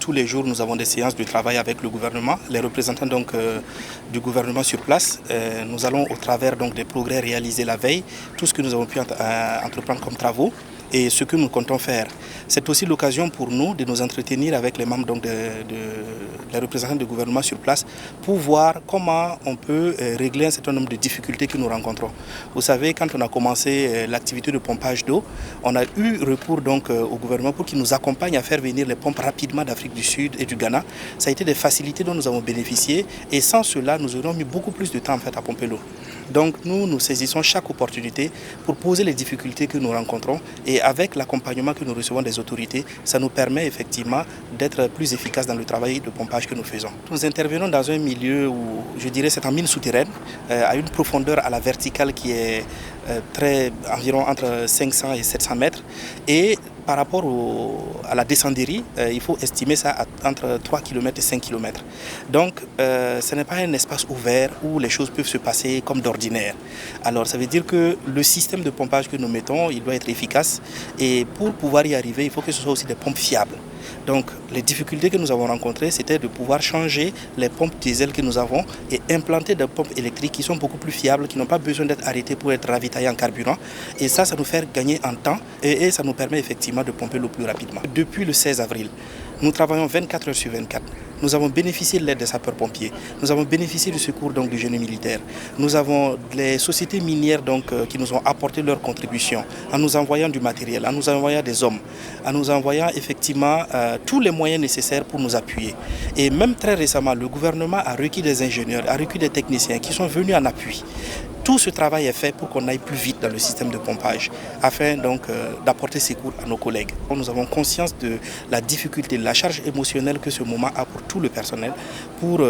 tous les jours, nous avons des séances de travail avec le gouvernement, les représentants du gouvernement sur place. Nous allons au travers des progrès réalisés la veille, tout ce que nous avons pu entreprendre comme travaux et ce que nous comptons faire. C'est aussi l'occasion pour nous de nous entretenir avec les membres les représentants du gouvernement sur place pour voir comment on peut régler un certain nombre de difficultés que nous rencontrons. Vous savez, quand on a commencé l'activité de pompage d'eau, on a eu recours au gouvernement pour qu'il nous accompagne à faire venir les pompes rapidement d'Afrique du Sud et du Ghana. Ça a été des facilités dont nous avons bénéficié et sans cela, nous aurions mis beaucoup plus de temps à pomper l'eau. Donc nous saisissons chaque opportunité pour poser les difficultés que nous rencontrons et avec l'accompagnement que nous recevons des autorités, ça nous permet effectivement d'être plus efficaces dans le travail de pompage que nous faisons. Nous intervenons dans un milieu où, je dirais, c'est en mine souterraine, à une profondeur à la verticale qui est environ entre 500 et 700 mètres. Et par rapport à la descenderie, il faut estimer ça entre 3 km et 5 km. Donc ce n'est pas un espace ouvert où les choses peuvent se passer comme d'ordinaire. Alors ça veut dire que le système de pompage que nous mettons, il doit être efficace. Et pour pouvoir y arriver, il faut que ce soit aussi des pompes fiables. Donc les difficultés que nous avons rencontrées, c'était de pouvoir changer les pompes diesel que nous avons et implanter des pompes électriques qui sont beaucoup plus fiables, qui n'ont pas besoin d'être arrêtées pour être ravitaillées en carburant. Et ça nous fait gagner en temps et ça nous permet effectivement de pomper l'eau plus rapidement. Depuis le 16 avril, nous travaillons 24 heures sur 24. Nous avons bénéficié de l'aide des sapeurs-pompiers. Nous avons bénéficié du secours du génie militaire. Nous avons les sociétés minières qui nous ont apporté leur contribution en nous envoyant du matériel, en nous envoyant des hommes, en nous envoyant effectivement tous les moyens nécessaires pour nous appuyer. Et même très récemment, le gouvernement a requis des ingénieurs, a requis des techniciens qui sont venus en appui. Tout ce travail est fait pour qu'on aille plus vite dans le système de pompage, afin d'apporter secours à nos collègues. Nous avons conscience de la difficulté, de la charge émotionnelle que ce moment a pour tout le personnel, pour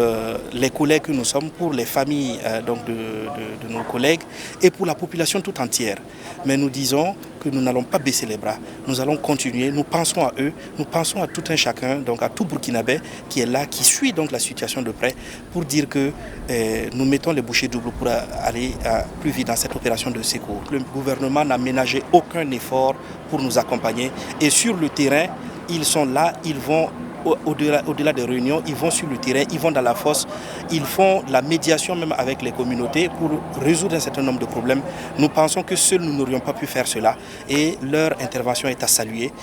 les collègues que nous sommes, pour les familles de nos collègues et pour la population tout entière. Mais nous disons que nous n'allons pas baisser les bras, nous allons continuer, nous pensons à eux, nous pensons à tout un chacun, à tout Burkinabé qui est là, qui suit la situation de près pour dire que nous mettons les bouchées doubles pour aller plus vite dans cette opération de secours. Le gouvernement n'a ménagé aucun effort pour nous accompagner et sur le terrain, ils sont là, ils vont au-delà des réunions, ils vont sur le terrain, ils vont dans la fosse, ils font la médiation même avec les communautés pour résoudre un certain nombre de problèmes. Nous pensons que seuls nous n'aurions pas pu faire cela et leur intervention est à saluer